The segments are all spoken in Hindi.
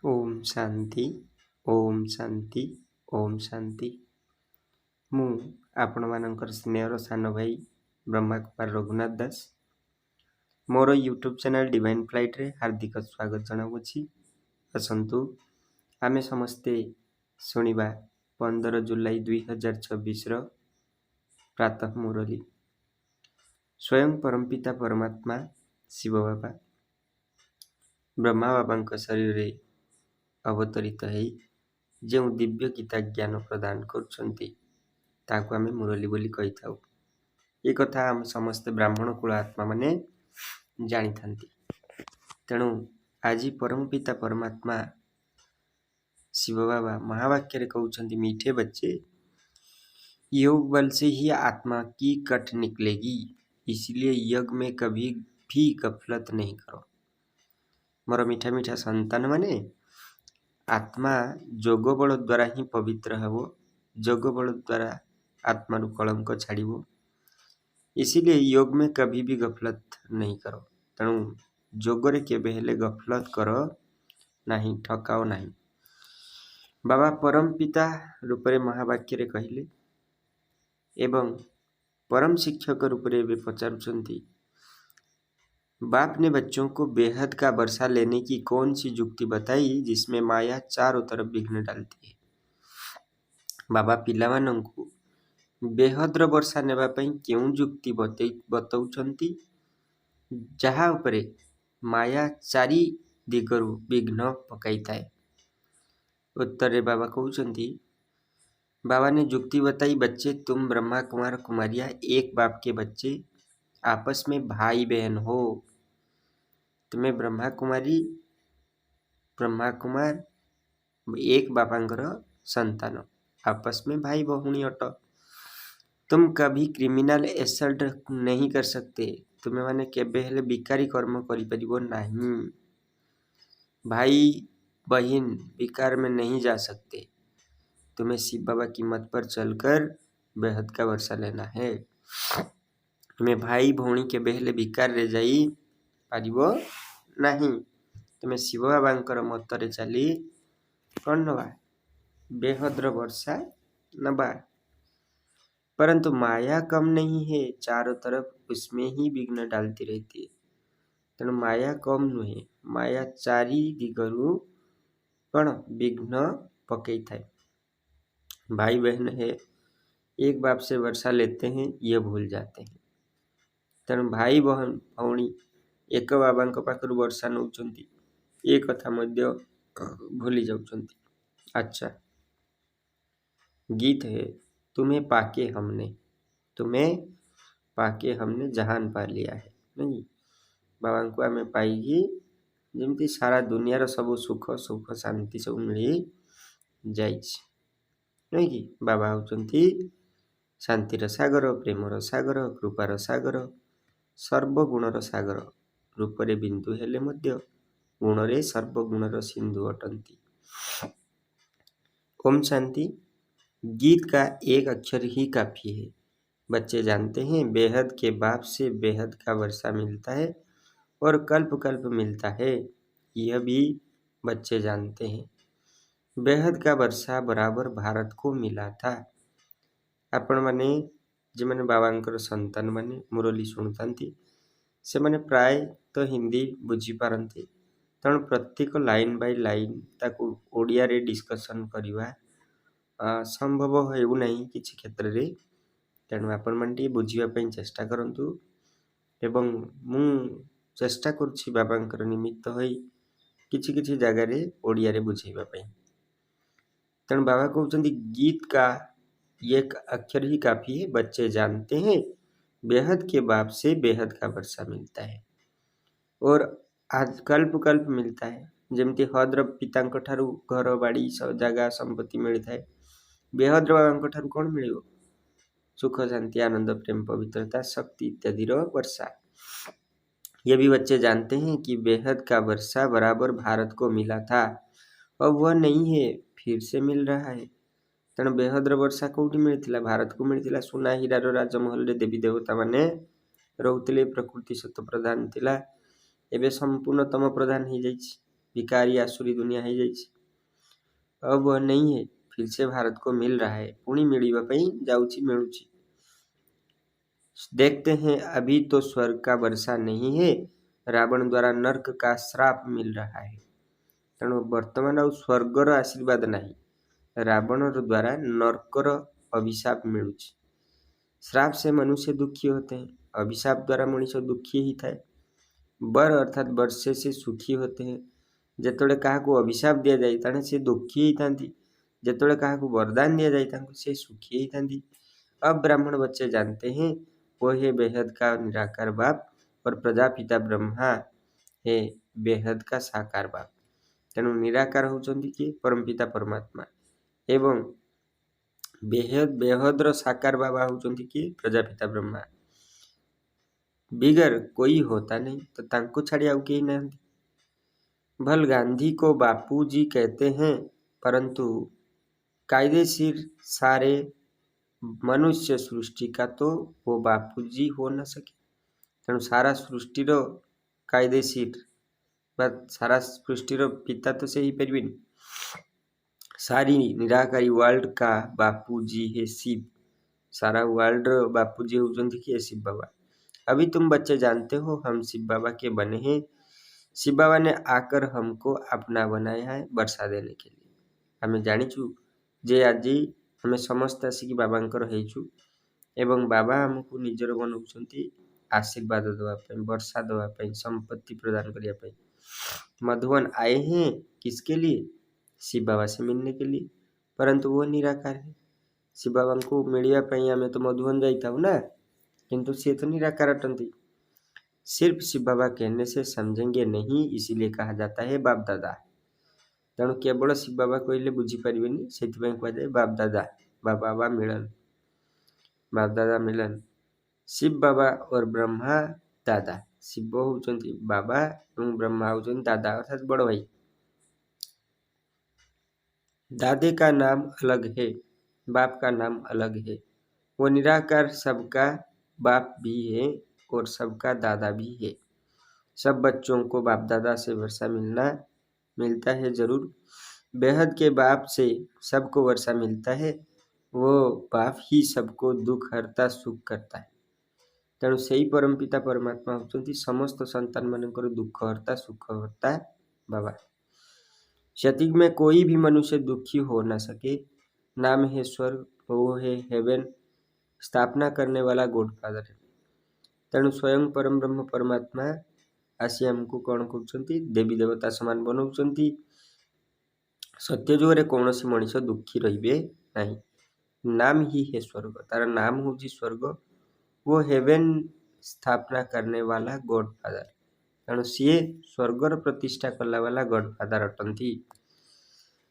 ओम शांति ओम शांति ओम शांति। मु आपण मानकर स्नेहर सान भाई ब्रह्मा कुमार रघुनाथ दास मोर यूट्यूब चैनल डिवाइन फ्लाइट रे हार्दिक स्वागत जनावुछि। आसंतु आमे समस्ते शुणिबा 15 जुलाई 2024 रो प्रातः मुरली। स्वयं परमपिता परमात्मा शिव बाबा ब्रह्मा बाबा शरीर रे अवतरित है जो दिव्य गीता ज्ञान प्रदान करछंती ताको आमे मुरली बोली कहि थाउ। ए कथा हम समस्त ब्राह्मण कुल आत्मा माने जानी थांती। तेणु आज परम पिता परमात्मा शिव बाबा महावाक्य रे कहउछंती, मीठे बच्चे योग बल से ही आत्मा की कट निकलेगी, इसलिए यज्ञ में कभी भी गफलत नहीं करो। मोर मीठा मीठा संतान माने आत्मा जोग बल द्वारा ही पवित्र हबो, जोग बल द्वारा आत्मा रु कलंक छाड़िबो, इसीलिए योग में कभी भी गफलत नहीं करो। तेणु जोग रे केबे हेले गफलत करो नहीं, ठकाओ नहीं। बाबा परम पिता रूप रे महावाक्य रे कहिले एवं परम शिक्षक रूप रे भी पचारुचंती, बाप ने बच्चों को बेहद का वर्षा लेने की कौन सी युक्ति बताई जिसमें माया चारों तरफ विघ्न डालती है। बाबा पिला मानंकु बेहद्र वर्षा नेबा पई केउं युक्ति बतौछंती जहा उपरे माया चारि दिगरु विघ्न पकाइताए। उत्तर रे बाबा कहउछंती, बाबा ने युक्ति बताई, बच्चे तुम ब्रह्मा कुमार कुमारिया एक बाप के बच्चे आपस में भाई बहन हो। तुम्हें ब्रह्मा कुमार एक बापांकर संतान, आपस में भाई बहुणी अट। तुम कभी क्रिमिनल एसल्ट नहीं कर सकते, तुम्हें माने केबे हेले बिकारी कर्म करि परिबो नहीं। भाई बहन विकार में नहीं जा सकते। तुम्हें शिव बाबा की मत पर चलकर बेहद का वर्षा लेना है। तुम्हें भाई भौणी के बेहले विकार रे जाई पारिबो नहीं। तुम्हें शिव बाबांकर मत रे चली कौन नबा बेहद्र वर्षा नबा। परंतु माया कम नहीं है, चारों तरफ उसमें ही विघ्न डालती रहती है। तेणु माया कम नुहे, माया चारि दिगरु कौन विघ्न पकई थाए। भाई बहन है, एक बाप से वर्षा लेते हैं, ये भूल जाते हैं। तेणु भाई बहन भौणी एक बाबांक पाखरु वर्षा नउछंती, ए कथा मध्य भूली जाउछंती। अच्छा, गीत है, तुम्हें पाके हमने जहान पा लिया है। नहीं, बाबा को आमे पाइगी जेमती सारा दुनिया सब सुख शांति सब मिली जाइछ। नहीं कि बाबा होचंती शांतिर सागर, प्रेमर सागर, कृपार सागर, सर्वगुणर सागर। रूपरे बिंदु हेले मध्य गुणरे सर्वगुणर सिंधु अटंती। ओम शांति। गीत का एक अक्षर ही काफी है। बच्चे जानते हैं बेहद के बाप से बेहद का वर्षा मिलता है और कल्प कल्प मिलता है, यह भी बच्चे जानते हैं। बेहद का वर्षा बराबर भारत को मिला था। आपण माने जे माने बाबांकर संतान माने मुरली शुणुतांती से माने प्राय तो हिंदी बुझी पारंती। तेणु प्रत्येक लाइन बाय लाइन ताकू ओडिया रे डिस्कशन करिवा संभव हेउ नहीं किछि क्षेत्र रे। तेणु आपण माने बुझिवा पई चेष्टा करंतु एवं मु चेष्टा करूछि बाबांकर निमित्त होई किछि किछि जगह रे ओडिया रे बुझेइबा पई। तेणु बाबा कहउछंती गीत का एक अक्षर ही काफी है। बच्चे जानते हैं बेहद के बाप से बेहद का वर्षा मिलता है और आज कल्प कल्प मिलता है। जेमती हद्र पितांक ठारू घर बाड़ी जगह संपत्ति मिलता है, बेहद्र बाबांक ठारू कौन मिलिबो? सुख शांति आनंद प्रेम पवित्रता शक्ति इत्यादि वर्षा। ये भी बच्चे जानते हैं कि बेहद का वर्षा बराबर भारत को मिला था, अब वह नहीं है, फिर से मिल रहा है। तेणु बेहद्र वर्षा कौटी मिलता? भारत को मिलता। सुना हीरार राजमहल रे देवी देवता माने रहुतले, प्रकृति सत्य प्रधान थिला, एबे संपूर्ण तम प्रधान हो जाइछि। भिखारी आसुरी दुनिया है जाइए। अब वह नहीं है, फिर से भारत को मिल रहा है, पुणी मिलवा पाई जाऊँची मिलूची। देखते हैं, अभी तो स्वर्ग का वर्षा नहीं है, रावण द्वारा नर्क का श्राप मिल रहा है। तेणु वर्तमान आ स्वर्गर आशीर्वाद नहीं, रावण द्वारा नर्कर अभिशाप मिलुଛି। श्राप से मनुष्य दुखी होते हैं, अभिशाप द्वारा मनुष्य दुखी ही थाए। बर अर्थात वर्षे से सुखी होते हैं। जेतोळे काहाकू अभिशाप दिया जाए ताणे से दुखी ही थांती, जेतोळे काहाकू वरदान दिया जाए तांको से सुखी ही थांती। अब ब्राह्मण बच्चे जानते हैं वो है बेहद का निराकार बाप और प्रजापिता ब्रह्मा है बेहद का साकार बाप। तेणु निराकार होउचंती कि परमपिता परमात्मा एवं बेहद्र साकार बाबा होउचंती कि प्रजापिता ब्रह्मा। बिगर कोई होता नहीं तो तांको छाड़ी आउ केही नाहंती। भल गांधी को बापूजी कहते हैं, परंतु कायदेशीर सारे मनुष्य सृष्टि का तो वो बापूजी हो न सके। तेणु सारा सृष्टिर कायदेशीर सारा सृष्टिर पिता तो से ही परिबिन। सारी निराकारी वर्ल्ड का बापूजी है शिव। सारा वर्ल्ड बापूजी होउचंती कि शिव बाबा। अभी तुम बच्चे जानते हो हम शिव बाबा के बने हैं। शिव बाबा ने आकर हमको अपना बनाया है वर्षा देने के लिए। हमें जानिचु जे आजी हमें समस्त आसिकी बाबांकर हेइचु एवं बाबा हमको निजर बनाउछंती आशीर्वाद देवा पे, वर्षा देवा पे, संपत्ति प्रदान करिया पे। मधुवन आए हैं किसके लिए? शिव बाबा से मिलने के लिए, परंतु वो निराकार है। शिव बाबा को मिलिया पे आमे तो मधुवन जाइताउ ना, किंतु से तो निराकार अटंती। सिर्फ शिव बाबा कहने से समझेंगे नहीं, इसीलिए कहा जाता है बाप दादा। तेणु केवल शिव बाबा कहले बुझी पारिबेनी, सेथिपई कहा जाए बाप दादा, बाबा मिलन, बाप दादा मिलन। शिव बाबा और ब्रह्मा दादा। शिव होउचंती बाबा एवं ब्रह्मा होउचंती दादा अर्थात बड़ भाई। दादे का नाम अलग है, बाप का नाम अलग है। वो निराकार सबका बाप भी है और सबका दादा भी है। सब बच्चों को बाप दादा से वर्षा मिलता है जरूर। बेहद के बाप से सबको वर्षा मिलता है, वो बाप ही सबको दुख हरता सुख करता है। तेणु सही परमपिता परमात्मा होउचंती समस्त संतान मानकर दुख हरता सुख हरता बाबा। क्षतिक में कोई भी मनुष्य दुखी हो न सके। नाम है स्वर्ग, वो है हेवन, स्थापना करने वाला गॉडफादर है। तेणु स्वयं परम ब्रह्म परमात्मा आसी हमको कौन कहउचंती देवी देवता समान बनाउचंती। सत्य जुगरे कौनसी मनुष्य दुखी रहिबे नहीं। नाम ही है स्वर्ग, तार नाम होउची स्वर्ग। वो हेवन स्थापना करने वाला गॉडफादर। तेणु सीए स्वर्गर प्रतिष्ठा करने वाला गॉडफादर अटंती।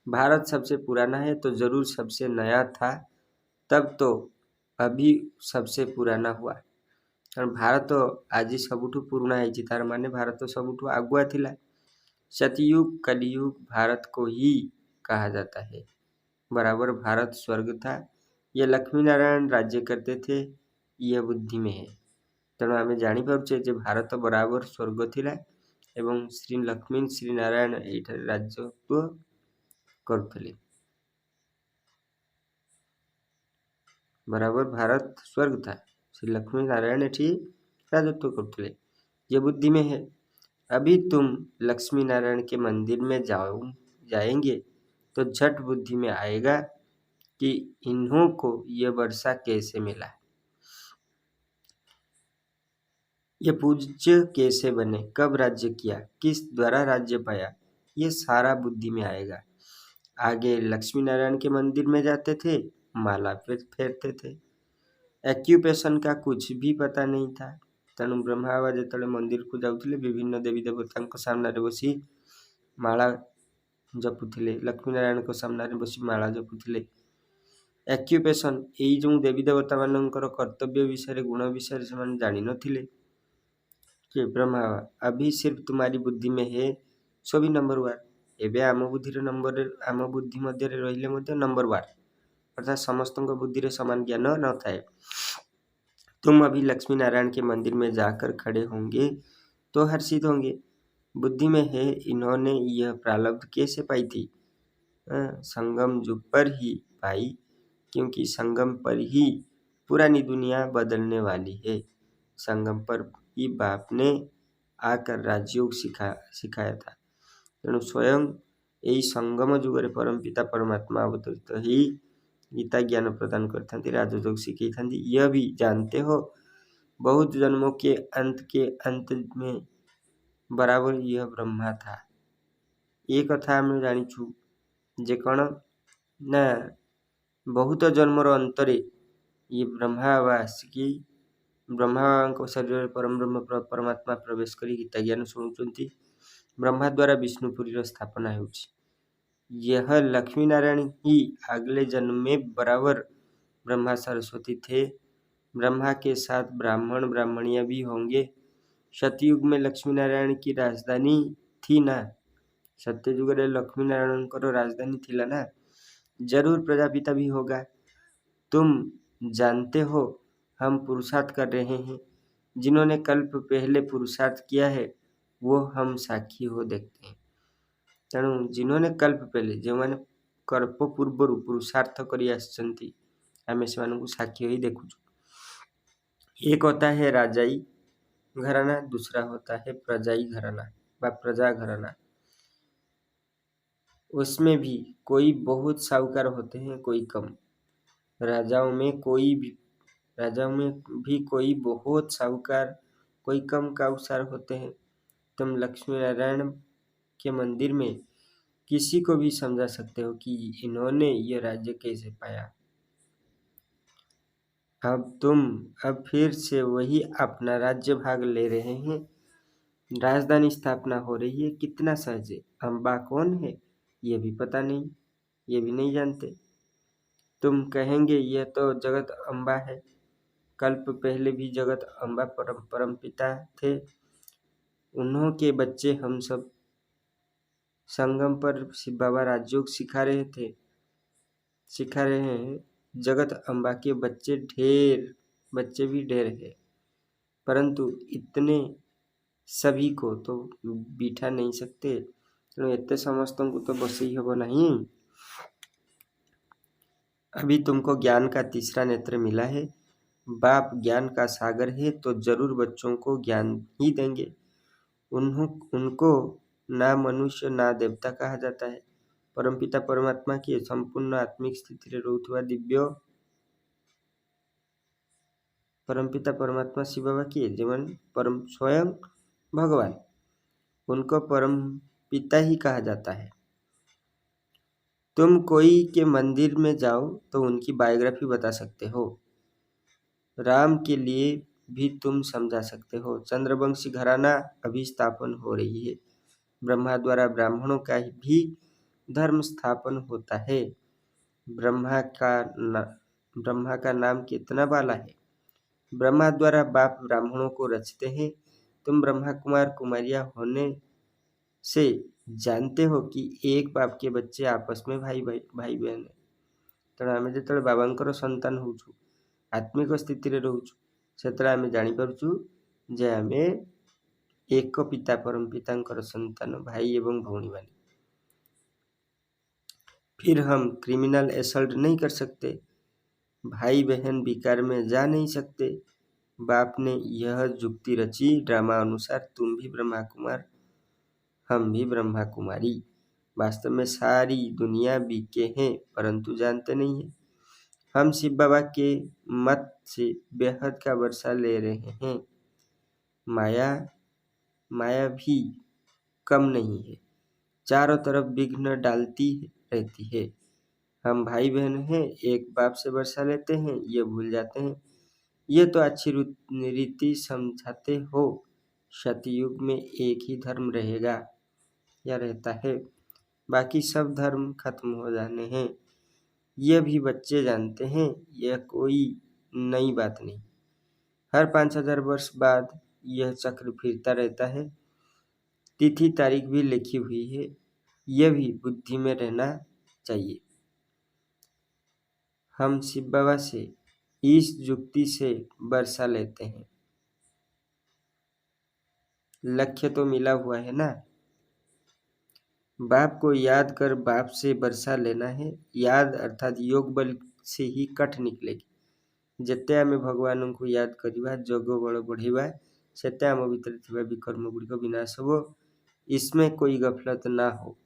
भारत सबसे पुराना है तो जरूर सबसे नया था, तब तो अभी सबसे पुराना हुआ। कारण भारत तो आज सबुठु पुराना है, तार माने भारत तो सबुठु आगुआ थिला। सतयुग कलयुग भारत को ही कहा जाता है। बराबर भारत स्वर्ग था। ये लक्ष्मी नारायण राज्य करते थे, यह बुद्धि में है। तेणु आमे जानी पारुछे जे भारत बराबर स्वर्ग थिला एवं श्री लक्ष्मी श्री नारायण एठारे राज्यत्व करुथिले। बराबर भारत स्वर्ग था, श्री लक्ष्मी नारायण एठी राजत्व करुथिले। ये बुद्धि में है। अभी तुम लक्ष्मी नारायण के मंदिर में जाएंगे तो झट बुद्धि में आएगा कि इन्हों को यह वर्षा कैसे मिला, ये पूज्य कैसे बने, कब राज्य किया, किस द्वारा राज्य पाया, ये सारा बुद्धि में आएगा। आगे लक्ष्मी नारायण के मंदिर में जाते थे, माला फेरते थे। एक्यूपेशन का कुछ भी पता नहीं था। तेणु ब्रह्मा बाबा जेतले मंदिर को जाउथिले विभिन्न देवी देवतांको सामने बसी माला जपुथिले, लक्ष्मी नारायण को सामने बसी माला जपुथिले। एक्यूपेशन एई जो देवी देवता मानकर कर्तव्य विषय गुण विषय से जानी नथिले कि ब्रह्मा अभी सिर्फ तुम्हारी बुद्धि में है 24 नंबर वार। एबे आम बुद्धि नंबर आम बुद्धि मध्य रहिले मध्य नंबर वार, अर्थात समस्त बुद्धि रे समान ज्ञान न थाए। तुम अभी लक्ष्मी नारायण के मंदिर में जाकर खड़े होंगे तो हर्षित होंगे। बुद्धि में है, इन्होंने यह प्रारब्ध कैसे पाई थी? संगम युग पर ही पाई, क्योंकि संगम पर ही पुरानी दुनिया बदलने वाली है। संगम पर ही बाप ने आकर राजयोग सिखाया था। तेणु स्वयं यही संगम जुगरे परम पिता परमात्मा अवतरित ही गीता ज्ञान प्रदान करते, राजयोग शिखाई। यह भी जानते हो, बहुत जन्मों के अंत में बराबर यह ब्रह्मा था। ये कथा आमे जानिछु जे कण ना बहुत जन्मर अंतरे ये ब्रह्मा आसिकी ब्रह्मा शरीर परम ब्रह्म परमात्मा प्रवेश करी गीता ज्ञान शुणुचंती। ब्रह्मा द्वारा विष्णुपुरी स्थापना होउछि। यह लक्ष्मी नारायण ही अगले जन्म में बराबर ब्रह्मा सरस्वती थे। ब्रह्मा के साथ ब्राह्मण ब्राह्मणियां भी होंगे। सतयुग में लक्ष्मी नारायण की राजधानी थी ना। सत्ययुग रे लक्ष्मी नारायण को राजधानी थिला ना। जरूर प्रजापिता भी होगा। तुम जानते हो हम पुरुषार्थ कर रहे हैं। जिन्होंने कल्प पहले पुरुषार्थ किया है वो हम साक्षी हो देखते हैं। तेणु जिन्होंने कल्प पहले जो मैंने कल्प पूर्व पुरुषार्थ करी आछंती आमे सेमानकु साक्षी ही देखुछु। एक होता है राजाई घराना, दूसरा होता है प्रजाई घराना व प्रजा घराना। उसमें भी कोई बहुत साहूकार होते हैं, कोई कम। राजाओं में भी कोई बहुत साहूकार, कोई कम काउसार होते हैं। तुम लक्ष्मी नारायण के मंदिर में किसी को भी समझा सकते हो कि इन्होंने ये राज्य कैसे पाया। अब फिर से वही अपना राज्य भाग ले रहे हैं। राजधानी स्थापना हो रही है। कितना सहज है। अम्बा कौन है ये भी पता नहीं, ये भी नहीं जानते। तुम कहेंगे यह तो जगत अम्बा है। कल्प पहले भी जगत अम्बा परम पिता थे। उन्हों के बच्चे हम सब। संगम पर शिव बाबा राजयोग सिखा रहे हैं। जगत अम्बा के बच्चे भी ढेर है, परंतु इतने सभी को तो बिठा नहीं सकते। इतने समस्तों को तो बस ही हो नहीं। अभी तुमको ज्ञान का तीसरा नेत्र मिला है। बाप ज्ञान का सागर है तो जरूर बच्चों को ज्ञान ही देंगे। उनको ना मनुष्य ना देवता कहा जाता है। परमपिता परमात्मा की संपूर्ण आत्मिक स्थिति रे रहुथुवा दिव्य परमपिता परमात्मा शिव बाबा की जीवन परम स्वयं भगवान, उनको परम पिता ही कहा जाता है। तुम कोई के मंदिर में जाओ तो उनकी बायोग्राफी बता सकते हो। राम के लिए भी तुम समझा सकते हो। चंद्रवंशी घराना अभी स्थापन हो रही है। ब्रह्मा द्वारा ब्राह्मणों का भी धर्म स्थापन होता है। ब्रह्मा का नाम कितना बाला है। ब्रह्मा द्वारा बाप ब्राह्मणों को रचते हैं। तुम ब्रह्मा कुमार कुमारिया होने से जानते हो कि एक बाप के बच्चे आपस में भाई बहन है। तेणु आमे जेतेबेले बाबांकर संतान होउछु, आत्मिक स्थिति रे रहउछु, सेतेबेले आमे जानि पारुछु जे आमे एक पिता परम पितांकर संतान भाई एवं भौणी माने। फिर हम क्रिमिनल असल्ट नहीं कर सकते। भाई बहन विकार में जा नहीं सकते। बाप ने यह जुक्ति रची ड्रामा अनुसार, तुम भी ब्रह्मा कुमार हम भी ब्रह्मा कुमारी। वास्तव में सारी दुनिया बीके हैं, परंतु जानते नहीं है। हम शिव बाबा के मत से बेहद का वर्षा ले रहे हैं। माया भी कम नहीं है, चारों तरफ विघ्न डालती रहती है। हम भाई बहन हैं, एक बाप से वर्षा लेते हैं, ये भूल जाते हैं। ये तो अच्छी रीति समझाते हो। सतयुग में एक ही धर्म रहेगा या रहता है, बाकी सब धर्म खत्म हो जाने हैं। यह भी बच्चे जानते हैं। यह कोई नई बात नहीं। हर 5000 वर्ष बाद यह चक्र फिरता रहता है। तिथि तारीख भी लिखी हुई है। यह भी बुद्धि में रहना चाहिए। हम शिव बाबा से इस जुक्ति से वर्षा लेते हैं। लक्ष्य तो मिला हुआ है ना। बाप को याद कर बाप से वर्षा लेना है। याद अर्थात योग बल से ही कठ निकलेगी। ଯେତେ ଆମେ ଭଗବାନଙ୍କୁ ୟାଦ କରିବା ଯୋଗ ବଳ ବଢ଼େଇବା ସେତେ ଆମ ଭିତରେ ଥିବା ବିକର୍ମ ଗୁଡ଼ିକ ବିନାଶ ହେବ। इसमें कोई गफलत ना हो।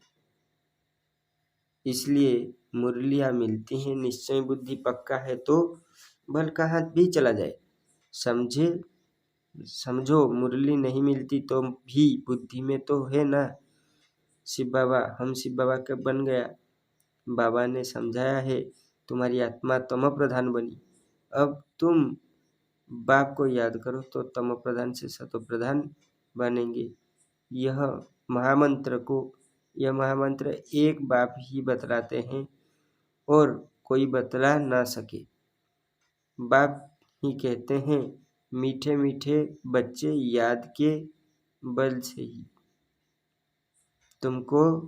इसलिए मुरलियाँ मिलती हैं। निश्चय बुद्धि पक्का है तो बल कहाँ भी चला जाए। समझो मुरली नहीं मिलती तो भी बुद्धि में तो है ना। शिव बाबा, हम शिव बाबा कब बन गया? बाबा ने समझाया है तुम्हारी आत्मा तम प्रधान बनी। अब तुम बाप को याद करो तो तम प्रधान से सतो प्रधान बनेंगे। यह महामंत्र एक बाप ही बतलाते हैं और कोई बतला ना सके। बाप ही कहते हैं मीठे मीठे बच्चे याद के बल से ही तुमको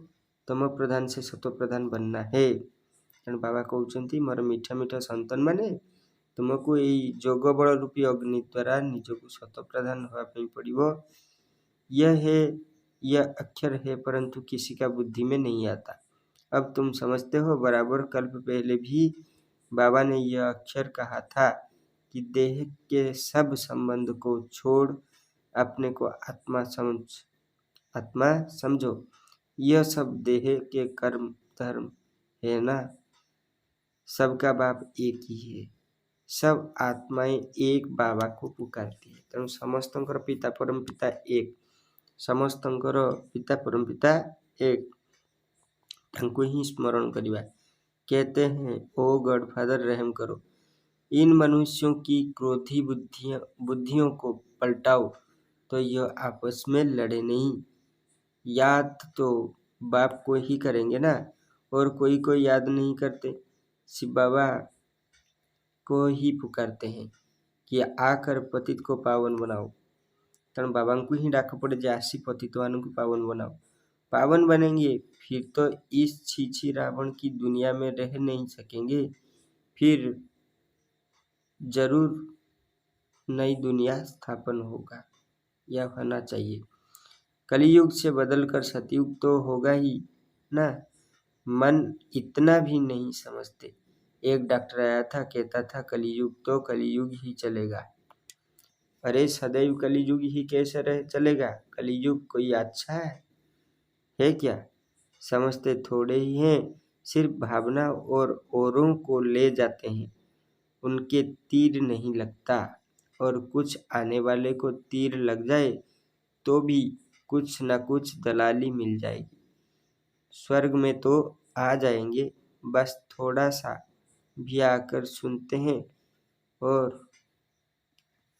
तम प्रधान से सतो प्रधान बनना है। तेणु बाबा कहते मोर मीठा मीठा संतान माने तुमको यही जोग बल रूपी अग्नि द्वारा निजको सत प्रधान होगा पड़िबो। यह अक्षर है परंतु किसी का बुद्धि में नहीं आता। अब तुम समझते हो। बराबर कल्प पहले भी बाबा ने यह अक्षर कहा था कि देह के सब संबंध को छोड़ अपने को आत्मा समझो। यह सब देह के कर्म धर्म है ना। सबका बाप एक ही है। सब आत्माएं एक बाबा को पुकारती है। तेणु समस्तंकर पिता परम पिता एक। समस्तंकर पिता परम पिता एक। तांको ही स्मरण करिबा। कहते हैं ओ गॉडफादर रहम करो। इन मनुष्यों की क्रोधी बुद्धियों को पलटाओ तो यह आपस में लड़े नहीं। याद तो बाप को ही करेंगे ना। और कोई याद नहीं करते। शिव बाबा को ही पुकारते हैं कि आकर पतित को पावन बनाओ। तेणु बाबा को ही डाक पड़े जे आसी पतित मान को पावन बनाओ। पावन बनेंगे फिर तो इस छीछी रावण की दुनिया में रह नहीं सकेंगे। फिर जरूर नई दुनिया स्थापन होगा या होना चाहिए। कलियुग से बदलकर सतयुग तो होगा ही ना। मन इतना भी नहीं समझते। एक डॉक्टर आया था, कहता था कलियुग तो कलियुग ही चलेगा। अरे सदैव कलियुग ही कैसे चलेगा? कलियुग कोई अच्छा है क्या? समझते थोड़े ही हैं। सिर्फ भावना और औरों को ले जाते हैं। उनके तीर नहीं लगता। और कुछ आने वाले को तीर लग जाए तो भी कुछ न कुछ दलाली मिल जाएगी। स्वर्ग में तो आ जाएंगे, बस थोड़ा सा भी आकर सुनते हैं और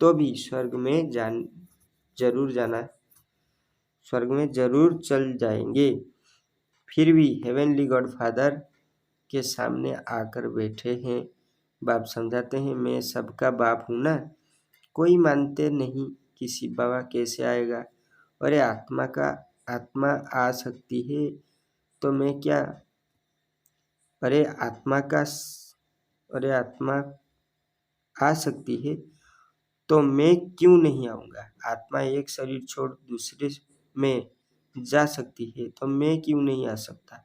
तो भी स्वर्ग में जरूर चल जाएंगे। फिर भी हेवनली गॉडफादर के सामने आकर बैठे हैं। बाप समझाते हैं मैं सबका बाप हूँ ना। कोई मानते नहीं कि शिव बाबा कैसे आएगा। अरे आत्मा आ सकती है तो मैं क्या? अरे आत्मा आ सकती है तो मैं क्यों नहीं आऊँगा? आत्मा एक शरीर छोड़ दूसरे में जा सकती है तो मैं क्यों नहीं आ सकता?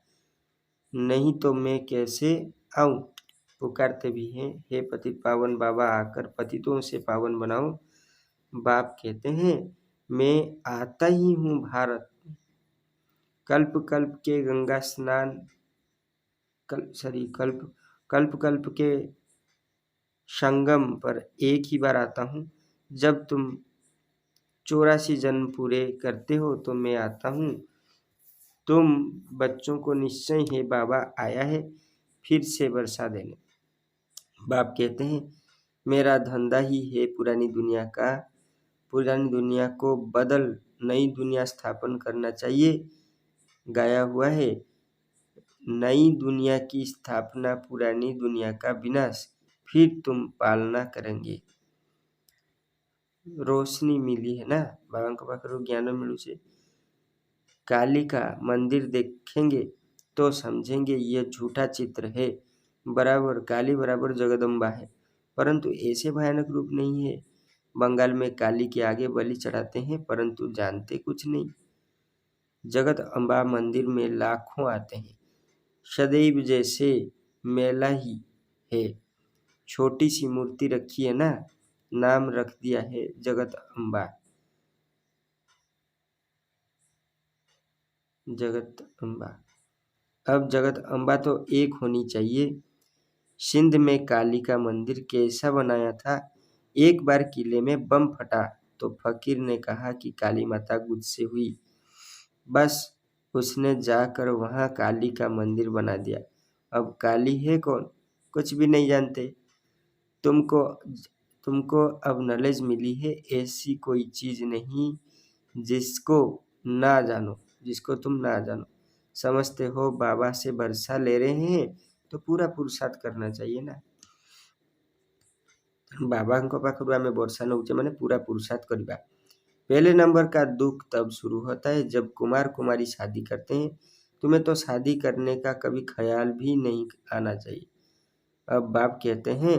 नहीं तो मैं कैसे आऊँ? पुकारते भी हैं हे पतित पावन बाबा, आकर पतितों से पावन बनाओ। बाप कहते हैं मैं आता ही हूँ भारत में। कल्प कल्प के गंगा स्नान कल्प के संगम पर एक ही बार आता हूँ। जब तुम 84 जन्म पूरे करते हो तो मैं आता हूँ। तुम बच्चों को निश्चय है बाबा आया है फिर से वर्षा देने। बाप कहते हैं मेरा धंधा ही है पुरानी दुनिया को बदल नई दुनिया स्थापन करना चाहिए। गाया हुआ है नई दुनिया की स्थापना पुरानी दुनिया का विनाश, फिर तुम पालना करेंगे। रोशनी मिली है ना बाबा को पाखरु ज्ञान मिलू छे। काली का मंदिर देखेंगे तो समझेंगे यह झूठा चित्र है। बराबर काली बराबर जगदम्बा है, परंतु ऐसे भयानक रूप नहीं है। बंगाल में काली के आगे बलि चढ़ाते हैं, परंतु जानते कुछ नहीं। जगत अम्बा मंदिर में लाखों आते हैं, सदैव जैसे मेला ही है। छोटी सी मूर्ति रखी है ना, नाम रख दिया है जगत अम्बा। जगत अम्बा, अब जगत अम्बा तो एक होनी चाहिए। सिंध में काली का मंदिर कैसा बनाया था। एक बार किले में बम फटा तो फकीर ने कहा कि काली माता गुस्से हुई। बस उसने जाकर वहां काली का मंदिर बना दिया। अब काली है कौन, कुछ भी नहीं जानते। तुमको तुमको अब नॉलेज मिली है, ऐसी कोई चीज नहीं जिसको ना जानो, जिसको तुम ना जानो। समझते हो बाबा से भरोसा ले रहे हैं तो पूरा पुरुषार्थ करना चाहिए ना। बाबाଙ୍କ पाखରୁ ଆମେ ବର୍ଷା नौचे माने पूरा पुरुषार्थ करवा। पहले नंबर का दुख तब शुरू होता है जब कुमार कुमारी शादी करते हैं। तुम्हें तो शादी करने का कभी ख्याल भी नहीं आना चाहिए। अब बाप कहते हैं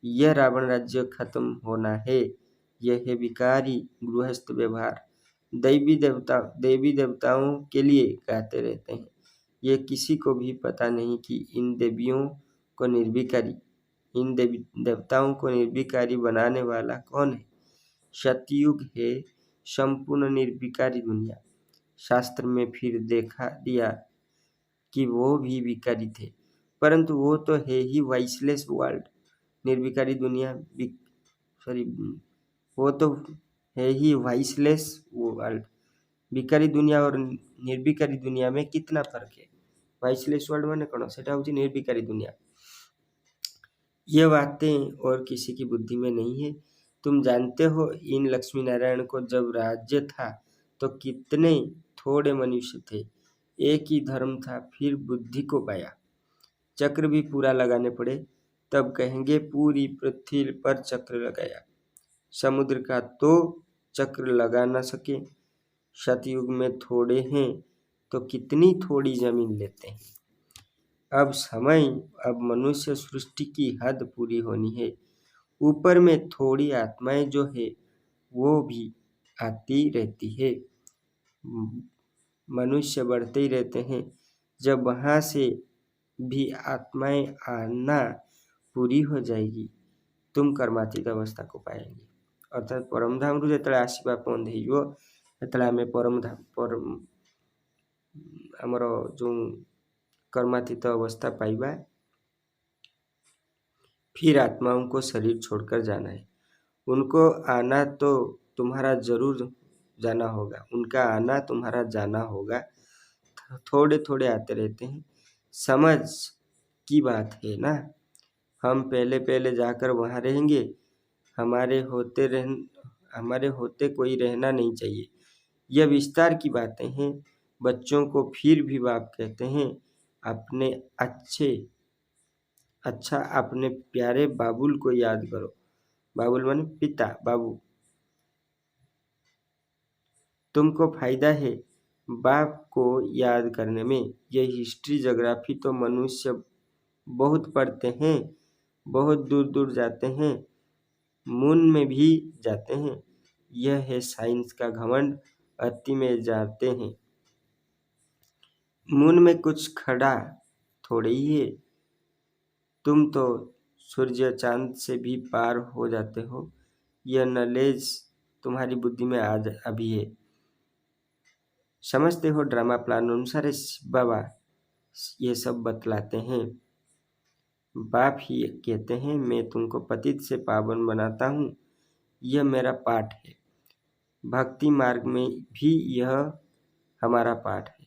यह रावण राज्य खत्म होना है। यह है विकारी गृहस्थ व्यवहार। देवी देवताओं के लिए कहते रहते हैं। ये किसी को भी पता नहीं कि इन देवताओं को निर्विकारी बनाने वाला कौन है। सतयुग है संपूर्ण निर्विकारी दुनिया। शास्त्र में फिर देखा दिया कि वो भी विकारी थे, परंतु वो तो है ही वाइसलेस वर्ल्ड। निर्विकारी दुनिया वो तो है ही वाइसलेस वर्ल्ड। विकारी दुनिया और निर्विकारी दुनिया में कितना फर्क है। वाइसलेस वर्ल्ड माने कौन, सेटा होची निर्विकारी दुनिया। ये बातें और किसी की बुद्धि में नहीं है। तुम जानते हो इन लक्ष्मी नारायण को जब राज्य था तो कितने थोड़े मनुष्य थे। एक ही धर्म था, फिर बुद्धि को पाया। चक्र भी पूरा लगाने पड़े तब कहेंगे पूरी पृथ्वी पर चक्र लगाया। समुद्र का तो चक्र लगा न सके। सतयुग में थोड़े हैं तो कितनी थोड़ी जमीन लेते हैं। अब मनुष्य सृष्टि की हद पूरी होनी है। ऊपर में थोड़ी आत्माएं जो है वो भी आती रहती है। मनुष्य बढ़ते ही रहते हैं। जब वहां से भी आत्माएं आना पूरी हो जाएगी तुम कर्मातीत अवस्था को पाएंगे। अर्थात परमधाम रू जेतले आसीबा बंद हो जेतले आमे परम आमर जो कर्मातीत अवस्था पाइबा, फिर आत्माओं को शरीर छोड़कर जाना है। उनको आना तो तुम्हारा जरूर जाना होगा, उनका आना तुम्हारा जाना होगा। थोड़े थोड़े आते रहते हैं। समझ की बात है ना। हम पहले पहले जाकर वहां रहेंगे। हमारे होते कोई रहना नहीं चाहिए। यह विस्तार की बातें हैं। बच्चों को फिर भी बाप कहते हैं। अपने अपने प्यारे बाबुल को याद करो। बाबुल माने पिता, बाबू। तुमको फायदा है बाप को याद करने में। यह हिस्ट्री ज्योग्राफी तो मनुष्य बहुत पढ़ते हैं, बहुत दूर दूर जाते हैं, मून में भी जाते हैं। यह है साइंस का घमंड, अति में जाते हैं। मून में कुछ खड़ा थोड़े ही है। तुम तो सूर्य चांद से भी पार हो जाते हो। यह नॉलेज तुम्हारी बुद्धि में आज अभी है। समझते हो ड्रामा प्लान अनुसार बाबा ये सब बतलाते हैं। बाप ही कहते हैं मैं तुमको पतित से पावन बनाता हूँ। यह मेरा पाठ है। भक्ति मार्ग में भी यह हमारा पाठ है।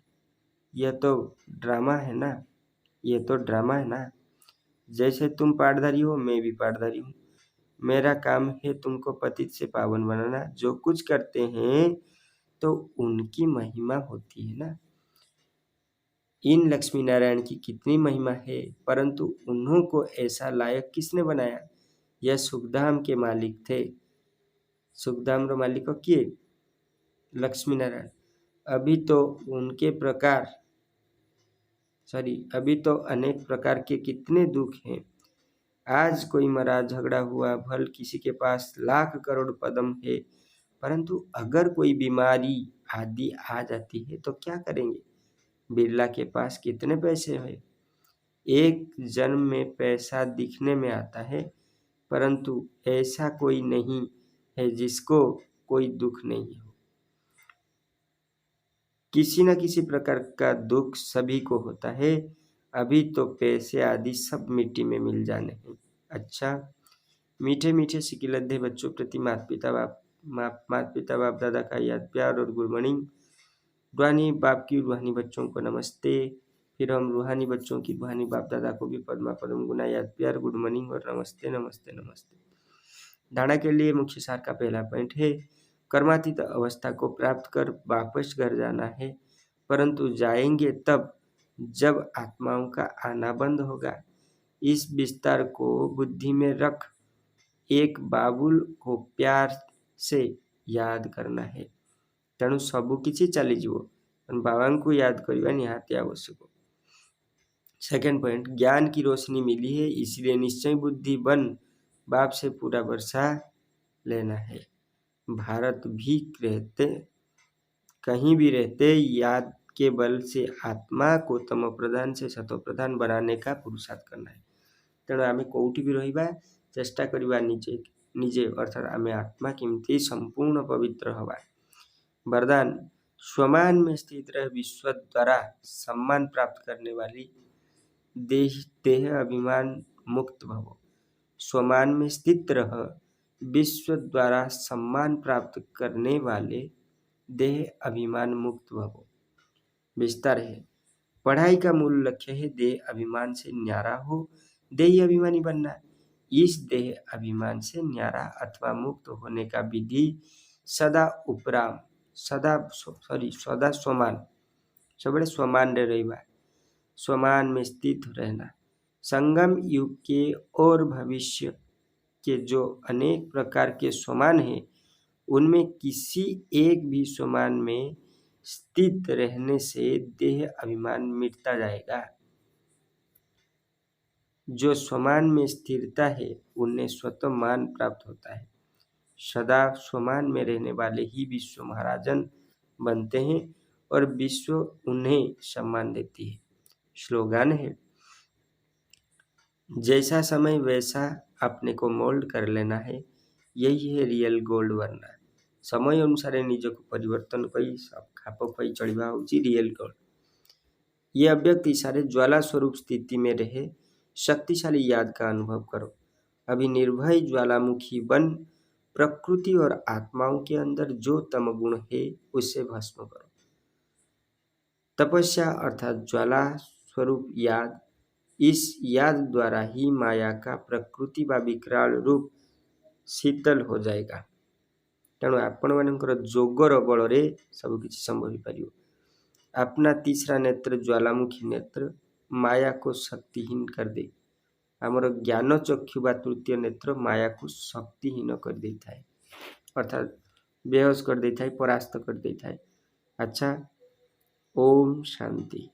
यह तो ड्रामा है ना, ये तो ड्रामा है ना। जैसे तुम पाठधारी हो मैं भी पाठधारी हूँ। मेरा काम है तुमको पतित से पावन बनाना। जो कुछ करते हैं तो उनकी महिमा होती है ना। इन लक्ष्मी नारायण की कितनी महिमा है, परंतु उन्हों को ऐसा लायक किसने बनाया। यह सुखधाम के मालिक थे। सुखधाम रो मालिक किए, लक्ष्मी नारायण। अभी तो अनेक प्रकार के कितने दुख हैं। आज कोई मरा, झगड़ा हुआ, भल किसी के पास लाख करोड़ पदम है, परंतु अगर कोई बीमारी आदि आ जाती है तो क्या करेंगे? बिरला के पास कितने पैसे हैं? एक जन्म में पैसा दिखने में आता है, परंतु ऐसा कोई नहीं है जिसको कोई दुख नहीं हो। किसी न किसी प्रकार का दुख सभी को होता है। अभी तो पैसे आदि सब मिट्टी में मिल जाने हैं। अच्छा, मीठे मीठे सिकिलद्धे बच्चों प्रति माता पिता बाप दादा का याद प्यार और गुड मॉर्निंग। रूहानी बाप की रूहानी बच्चों को नमस्ते। फिर हम रूहानी बच्चों की रूहानी बाप दादा को भी पद्मा पदम गुना याद प्यार गुड मॉर्निंग और नमस्ते नमस्ते नमस्ते। धारणा के लिए मुख्य सार का पहला पॉइंट है, कर्मातीत अवस्था को प्राप्त कर वापस घर जाना है, परंतु जाएंगे तब जब आत्माओं का आना बंद होगा। इस विस्तार को बुद्धि में रख एक बाबुल को प्यार से याद करना है। तेणु सबु किछि चलीजिवो, बाबा को याद करवा निहाती आवश्यक। सेकेंड पॉइंट, ज्ञान की रोशनी मिली है, इसलिए निश्चय बुद्धि बन बाप से पूरा वर्षा लेना है। भारत भी रहते, कहीं भी रहते, याद के बल से आत्मा को तम प्रधान से सतो प्रधान बनाने का पुरुषार्थ करना है। तेणु आम कौटी भी रहिबा चेष्टा करिबा निजे निजे अर्थात आम आत्मा केमती संपूर्ण पवित्र हवा। वरदान, स्वमान में स्थित रह विश्व द्वारा सम्मान प्राप्त करने वाली देह अभिमान मुक्त भवो। स्वमान में स्थित रह विश्व द्वारा सम्मान प्राप्त करने वाले देह अभिमान मुक्त भवो। विस्तार है, पढ़ाई का मूल लक्ष्य है देह अभिमान से न्यारा हो, देह अभिमानी बनना। इस देह अभिमान से न्यारा अथवा मुक्त होने का विधि सदा उपराम सदा स्वमान सबड़े स्वमान रहिबा, स्वमान में स्थित रहना। संगम युग के और भविष्य के जो अनेक प्रकार के स्वमान हैं, उनमें किसी एक भी स्वमान में स्थित रहने से देह अभिमान मिटता जाएगा। जो स्वमान में स्थिरता है उन्हें स्वतः मान प्राप्त होता है। सदा स्वमान में रहने वाले ही विश्व महाराजन बनते हैं और विश्व उन्हें सम्मान देती है। स्लोगन है, जैसा समय वैसा अपने को मोल्ड कर लेना है, यही है रियल गोल्ड बनना। समय अनुसार निजक परिवर्तन कई खाप खुआई चढ़ा हूँ रियल गोल्ड। ये अव्यक्त इशारे ज्वाला स्वरूप स्थिति में रहे शक्तिशाली याद का अनुभव करो। अभी निर्भय ज्वालामुखी बन प्रकृति और आत्माओं के अंदर जो तमगुण है उसे भस्म करो। तपस्या अर्थात ज्वाला स्वरूप याद, इस याद द्वारा ही माया का प्रकृति व विकराल रूप शीतल हो जाएगा। तेणु आपण मानकर जोगर बल सब किछि संभव पार। अपना तीसरा नेत्र ज्वालामुखी नेत्र माया को शक्तिहीन कर दे। आमर ज्ञान चक्षु बा तृतीय नेत्र माया को शक्तिहीन कर दे थाए, अर्थात बेहोश कर दे थाए, परास्त कर दे थाए। अच्छा, ओम शांति।